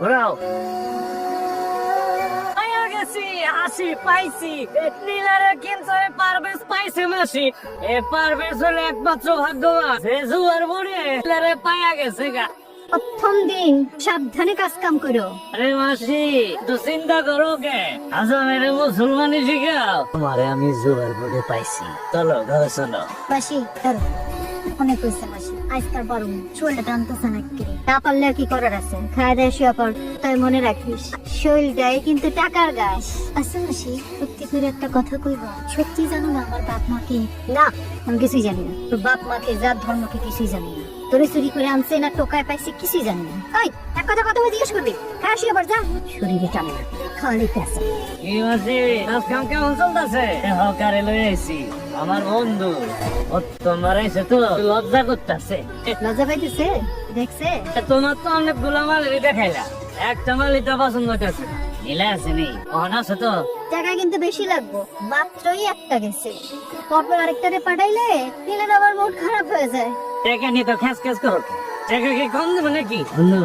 ঘোরাও। আসি পাইছি নীলারে, কিন্তু পারভেজ পাইছে মাসি। পারভেজ হলো একমাত্র ভাগ্যবান, সে জুয়ার বনে নীলারে পাইয়া গেছে গা। প্রথম দিন সাবধানে কাজ কাম করো। আরে মাসি, তো চিন্তা করো কে? আচ্ছা মেরে মুসলমানি শিখাও। তোমারে আমি জুয়ার বনে পাইছি, চলো ঘরে চলো। মাসি ধরো, অনেক হয়েছে মাসি, আজকাল পারো শরীরটা টানতেছে নাকি, না পারলে আর কি করার আছে, খায় দেয় শুয়ে পর। তাই মনে রাখিস, শরীরটাই কিন্তু টাকার গাছ। আচ্ছা মাসি, সত্যি করে একটা কথা কইবা, সত্যি জানো না আমার বাপ মাকে? না, আমি কিছুই জানি না। তোর বাপ মাকে, যার ধর্মকে কিছুই জানি না। তোরে চুরি করে আনছে না টোকায় পাইছে কিছুই জানি না। এই এক কথা কথা জিজ্ঞেস করবি, খায় শুয়ে পর যা, শরীরে টানে না, খালি পেছে। কি মাসি, কাজ কাম কেমন চলতেছে? হকারে লয়ে আইছি, আমার বন্ধু। ও তোমার এসে তো লজ্জা করতেছে। লজ্জা পাইতেছে দেখছে? তোমার তো অনেকগুলো মালি দেখাইলা, একটা মালি তো পছন্দ করছে না। মিলে আসেনি, অন আছে তো? টাকা কিন্তু বেশি লাগবে, মাত্রই একটা গেছে, পরপর আরেকটারে পাঠাইলে নিলে আবার মুড খারাপ হয়ে যায়। টাকা নিয়ে তো খ্যাস খ্যাস করো, টাকা কি কম দেবো নাকি? বন্ধু